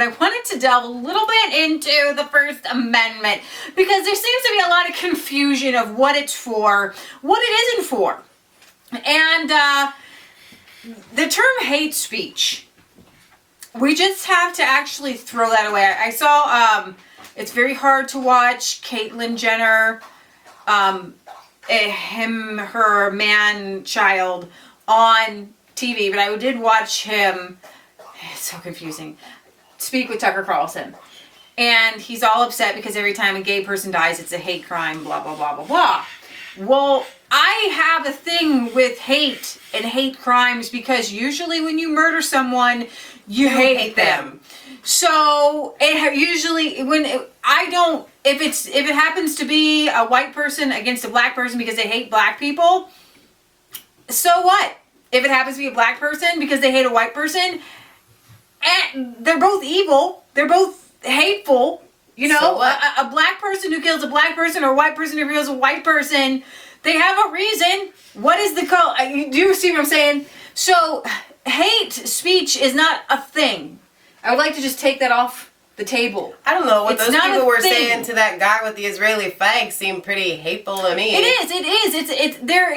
I wanted to delve a little bit into the First Amendment because there seems to be a lot of confusion of what it's for, what it isn't for. And the term hate speech, we just have to actually throw that away. I saw, it's very hard to watch Caitlyn Jenner, her man-child on TV, but I did watch him, it's so confusing, speak with Tucker Carlson. And he's all upset because every time a gay person dies, it's a hate crime, blah, blah, blah, blah, blah. Well, I have a thing with hate and hate crimes because usually when you murder someone, you hate them. So it usually if it happens to be a white person against a black person because they hate black people, so what? If it happens to be a black person because they hate a white person, and they're both evil, they're both hateful, you know, so a black person who kills a black person or a white person who kills a white person, they have a reason. What is the call? Do you see what I'm saying? So hate speech is not a thing. I would like to just take that off the table. I don't know what those people were saying to that guy with the Israeli flag seemed pretty hateful to me. It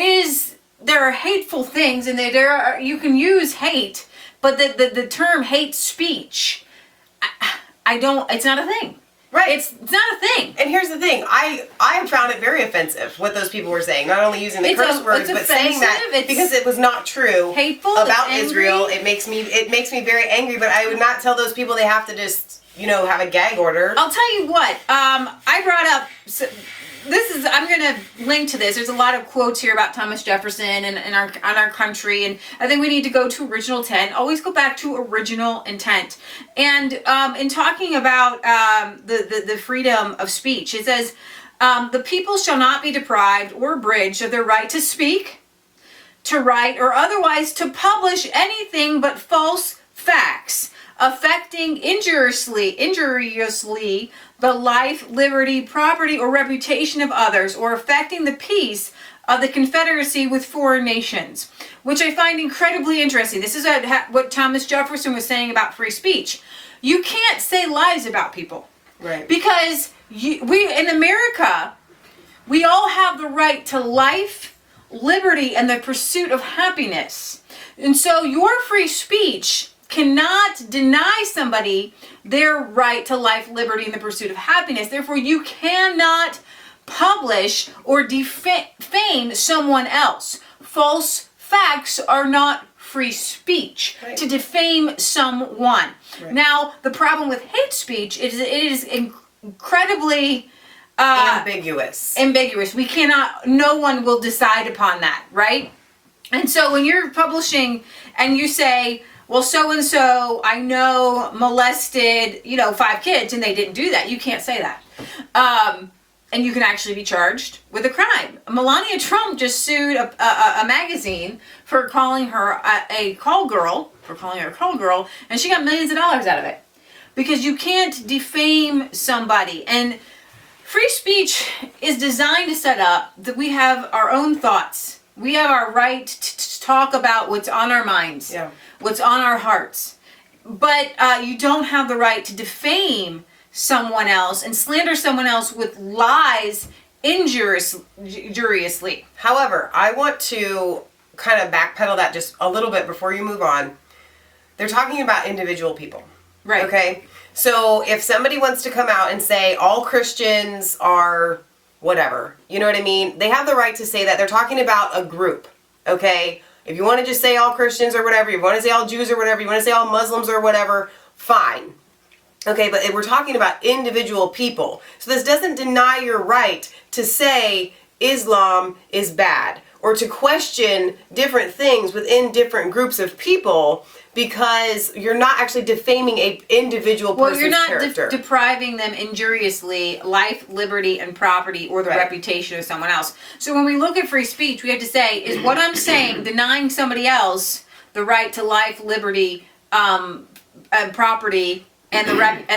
is. There are hateful things, and you can use hate, but the term hate speech, it's not a thing. Right. It's not a thing. And here's the thing. I found it very offensive what those people were saying. Not only using the curse words, but saying that because it was not true hateful, about Israel. It makes me very angry, but I would not tell those people they have to just, have a gag order. I'll tell you what. I brought up... I'm going to link to this. There's a lot of quotes here about Thomas Jefferson and our country, and I think we need to go to original intent. Always go back to original intent. And in talking about the freedom of speech, it says, the people shall not be deprived or abridged of their right to speak, to write, or otherwise to publish anything but false facts affecting injuriously the life, liberty, property, or reputation of others, or affecting the peace of the Confederacy with foreign nations, which I find incredibly interesting. This is what Thomas Jefferson was saying about free speech. You can't say lies about people. Right. Because we in America, we all have the right to life, liberty, and the pursuit of happiness. And so your free speech cannot deny somebody their right to life, liberty, and the pursuit of happiness. Therefore, you cannot publish or defame someone else. False facts are not free speech. Right. To defame someone. Right. Now, the problem with hate speech is it is incredibly ambiguous. We cannot, no one will decide upon that, right? And so when you're publishing and you say, well, so-and-so, I know, molested, 5 kids, and they didn't do that. You can't say that. And you can actually be charged with a crime. Melania Trump just sued a magazine for calling her a call girl, and she got millions of dollars out of it. Because you can't defame somebody. And free speech is designed to set up that we have our own thoughts. We have our right to talk about what's on our minds. Yeah. What's on our hearts. But you don't have the right to defame someone else and slander someone else with lies injuriously. However, I want to kind of backpedal that just a little bit before you move on. They're talking about individual people. Right. Okay? So if somebody wants to come out and say all Christians are whatever, you know what I mean? They have the right to say that. They're talking about a group. Okay? If you want to just say all Christians or whatever, you want to say all Jews or whatever, you want to say all Muslims or whatever, fine. Okay, but we're talking about individual people. So this doesn't deny your right to say Islam is bad or to question different things within different groups of people because you're not actually defaming a individual person's character. Well, you're not depriving them injuriously life, liberty, and property or the reputation of someone else. So when we look at free speech, we have to say, is what I'm saying denying somebody else the right to life, liberty, and property, and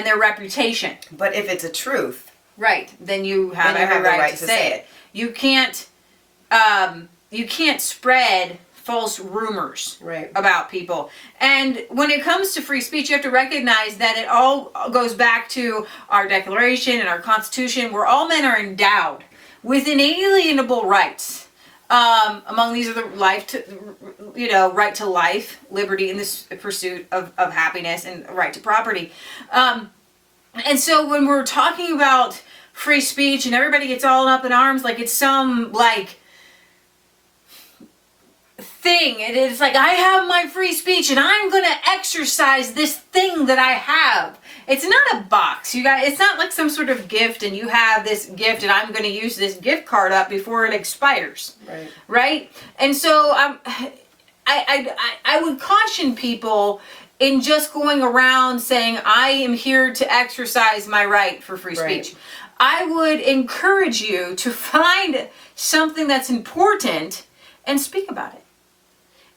their reputation? But if it's a truth, right, then you have every right to say it. You can't spread false rumors Right. about people. And when it comes to free speech, you have to recognize that it all goes back to our Declaration and our Constitution, where all men are endowed with inalienable rights. Among these are the right to life, liberty, and this pursuit of happiness, and right to property. And so when we're talking about free speech and everybody gets all up in arms like it's some thing, and it's like, I have my free speech and I'm going to exercise this thing that I have. It's not a box, you guys. It's not like some sort of gift and you have this gift and I'm going to use this gift card up before it expires. Right? And so I would caution people in just going around saying, I am here to exercise my right for free speech. I would encourage you to find something that's important and speak about it.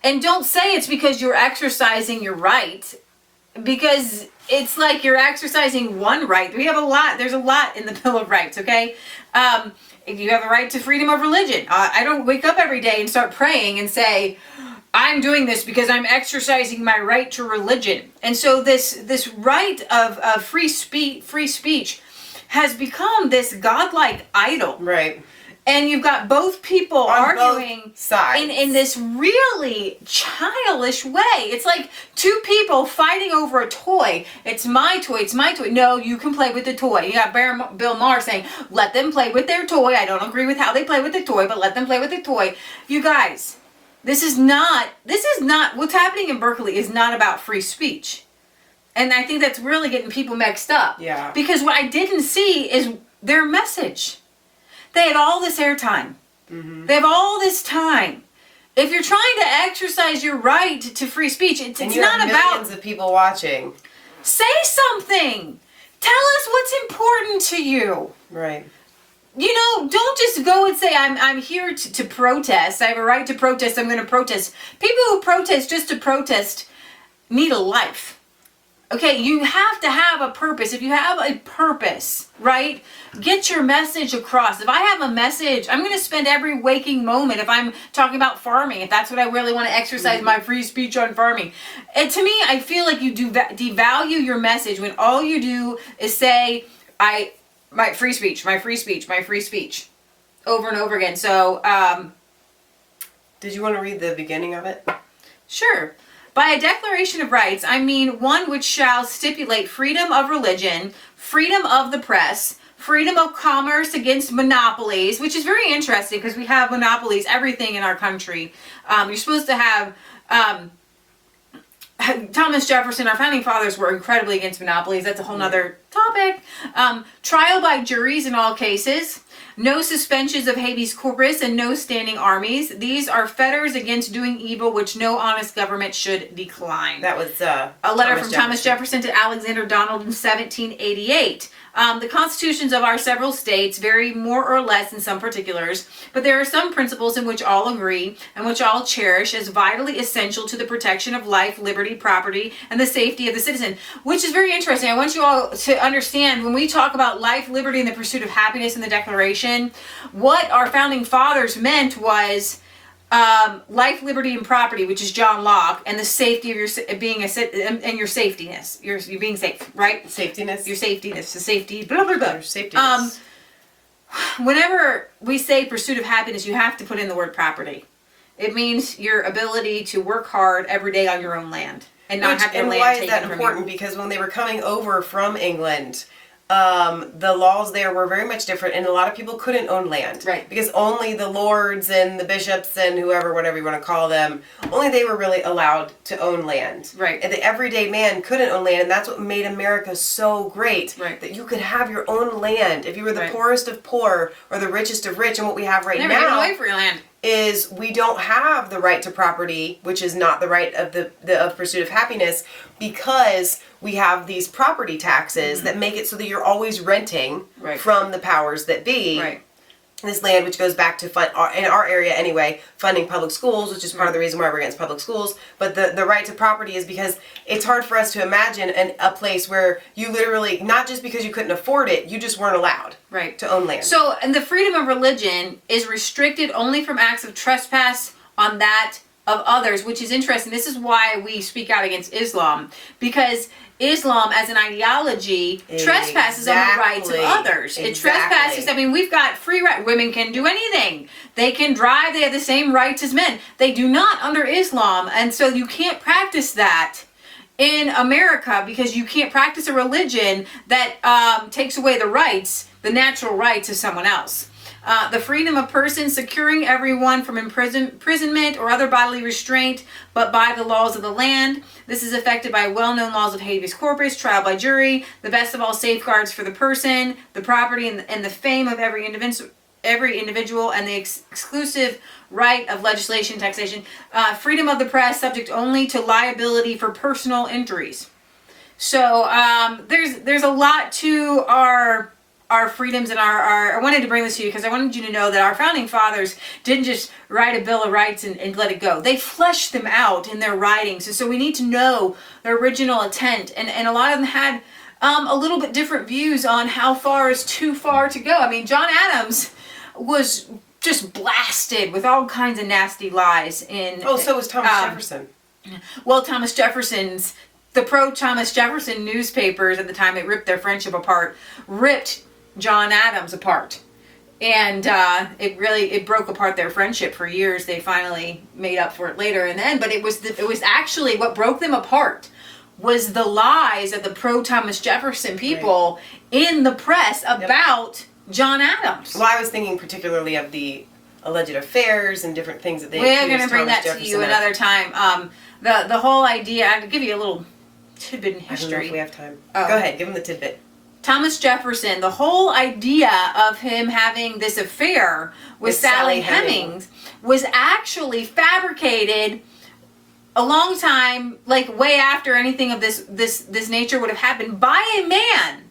And don't say it's because you're exercising your right, because it's like you're exercising one right. There's a lot in the Bill of Rights, okay? You have a right to freedom of religion. I don't wake up every day and start praying and say, I'm doing this because I'm exercising my right to religion. And so this right of free speech has become this godlike idol. Right. And you've got both people arguing both sides. in this really childish way. It's like two people fighting over a toy. It's my toy, it's my toy. No, you can play with the toy. You got Bill Maher saying, let them play with their toy. I don't agree with how they play with the toy, but let them play with the toy. You guys, this is not, what's happening in Berkeley is not about free speech. And I think that's really getting people mixed up. Yeah. Because what I didn't see is their message. They had all this airtime. Mm-hmm. They have all this time. If you're trying to exercise your right to free speech, it's not about millions of people watching. Say something. Tell us what's important to you. Right. Don't just go and say, I'm here to protest. I have a right to protest. I'm going to protest. People who protest just to protest need a life. Okay, you have to have a purpose. If you have a purpose, right, get your message across. If I have a message, I'm going to spend every waking moment, if I'm talking about farming, if that's what I really want to exercise my free speech on farming. And to me, I feel like you do devalue your message when all you do is say, my free speech, my free speech, my free speech, over and over again. So, did you want to read the beginning of it? Sure. By a Declaration of Rights, I mean one which shall stipulate freedom of religion, freedom of the press, freedom of commerce against monopolies, which is very interesting because we have monopolies, everything in our country. You're supposed to have, Thomas Jefferson, our founding fathers were incredibly against monopolies. That's a whole nother topic. Trial by juries in all cases. No suspensions of habeas corpus and no standing armies. These are fetters against doing evil which no honest government should decline. That was a letter from Thomas Jefferson to Alexander Donald in 1788. The constitutions of our several states vary more or less in some particulars, but there are some principles in which all agree and which all cherish as vitally essential to the protection of life, liberty, property, and the safety of the citizen, which is very interesting. I want you all to understand when we talk about life, liberty, and the pursuit of happiness in the Declaration, what our founding fathers meant was life, liberty, and property, which is John Locke, and the safety of your being and your safetyness. You're being safe, right? Safetyness. Your safetyness, the safety, blah blah blah. Your safetyness. Whenever we say pursuit of happiness, you have to put in the word property. It means your ability to work hard every day on your own land and not have your land taken from you. And why is that important? Because when they were coming over from England, the laws there were very much different, and a lot of people couldn't own land. Right. Because only the lords and the bishops and whoever, whatever you want to call them, only they were really allowed to own land. Right. And the everyday man couldn't own land, and that's what made America so great. Right. That you could have your own land. If you were the poorest of poor or the richest of rich, and what we have right Never now give away for your land. Is we don't have the right to property, which is not the right of of pursuit of happiness, because we have these property taxes that make it so that you're always renting from the powers that be. Right. This land, which goes back to in our area anyway, funding public schools, which is part of the reason why we're against public schools. But the right to property is because it's hard for us to imagine a place where you literally, not just because you couldn't afford it, you just weren't allowed to own land. So, and the freedom of religion is restricted only from acts of trespass on that of others, which is interesting. This is why we speak out against Islam, because Islam as an ideology trespasses on the rights of others. It trespasses, I mean, we've got free right. Women can do anything. They can drive. They have the same rights as men. They do not under Islam. And so you can't practice that in America, because you can't practice a religion that takes away the rights, the natural rights of someone else. The freedom of persons, securing everyone from imprisonment or other bodily restraint, but by the laws of the land. This is affected by well-known laws of habeas corpus, trial by jury, the best of all safeguards for the person, the property, and the fame of every individual, and the exclusive right of legislation, taxation, freedom of the press, subject only to liability for personal injuries. So there's a lot to our freedoms and our I wanted to bring this to you because I wanted you to know that our founding fathers didn't just write a Bill of Rights and let it go. They fleshed them out in their writings. And so we need to know their original intent. And a lot of them had a little bit different views on how far is too far to go. I mean, John Adams was just blasted with all kinds of nasty lies in... Oh, so was Thomas Jefferson. Well, the pro-Thomas Jefferson newspapers at the time, it ripped their friendship apart, ripped John Adams apart. And it broke apart their friendship for years. They finally made up for it later and then, but it was actually what broke them apart was the lies of the pro-Thomas Jefferson people in the press about John Adams. Well, I was thinking particularly of the alleged affairs and different things that they We're going to bring that to you another time. The whole idea, I'll give you a little tidbit in history. I don't know if we have time. Go ahead, give him the tidbit. Thomas Jefferson, the whole idea of him having this affair with Sally Hemings was actually fabricated a long time, like way after anything of this nature would have happened, by a man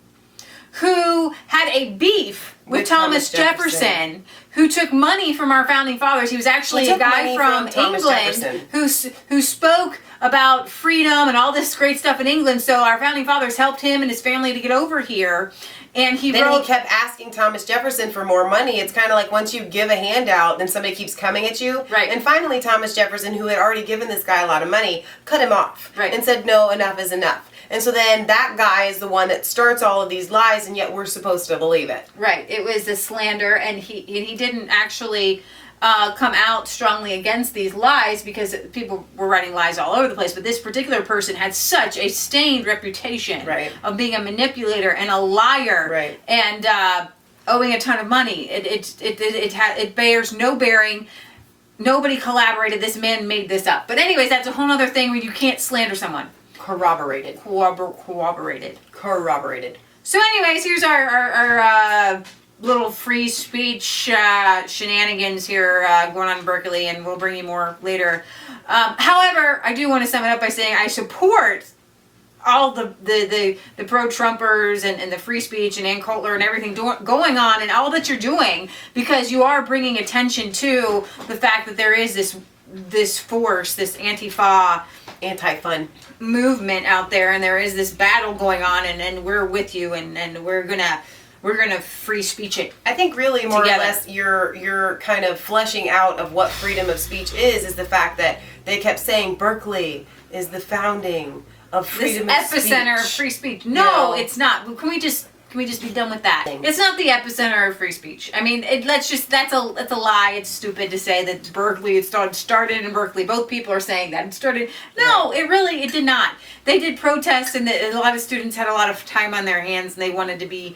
who had a beef with Thomas Jefferson, who took money from our founding fathers. He was actually a guy from England who spoke about freedom and all this great stuff in England. So our founding fathers helped him and his family to get over here. And he kept asking Thomas Jefferson for more money. It's kind of like once you give a handout, then somebody keeps coming at you. Right. And finally, Thomas Jefferson, who had already given this guy a lot of money, cut him off. Right. And said, no, enough is enough. And so then that guy is the one that starts all of these lies, and yet we're supposed to believe it. Right. It was a slander, and he didn't actually come out strongly against these lies because people were writing lies all over the place. But this particular person had such a stained reputation of being a manipulator and a liar and owing a ton of money. It bears no bearing. Nobody collaborated. This man made this up. But anyways, that's a whole other thing where you can't slander someone. Corroborated. So anyways, here's our little free speech shenanigans here going on in Berkeley, and we'll bring you more later. However, I do want to sum it up by saying I support all the pro-Trumpers and the free speech and Coulter and everything going on and all that you're doing, because you are bringing attention to the fact that there is this force, this anti-fun movement out there, and there is this battle going on, and we're with you, and we're gonna free speech it. I think really more or less you're kind of fleshing out of what freedom of speech is the fact that they kept saying Berkeley is the founding of freedom of speech. This epicenter of free speech. No, it's not. Can we just be done with that? It's not the epicenter of free speech. I mean, that's a lie. It's stupid to say that Berkeley, it started in Berkeley. Both people are saying that. It started. No, it did not. They did protests, and a lot of students had a lot of time on their hands, and they wanted to be,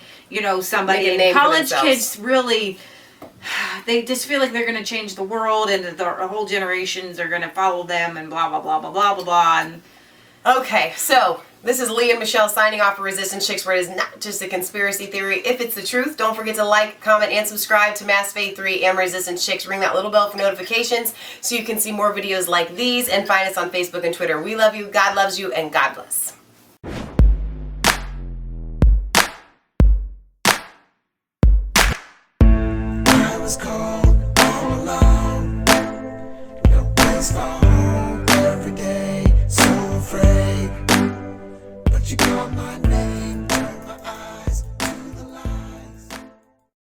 somebody. And college kids really, they just feel like they're going to change the world, and the whole generations are going to follow them, and blah, blah, blah, blah, blah, blah, blah. And okay, so this is Lee and Michelle signing off for Resistance Chicks, where it is not just a conspiracy theory. If it's the truth, don't forget to like, comment, and subscribe to Mass Faith 3 and Resistance Chicks. Ring that little bell for notifications so you can see more videos like these, and find us on Facebook and Twitter. We love you, God loves you, and God bless. I was cold all alone, no place for home, every day so afraid, but you call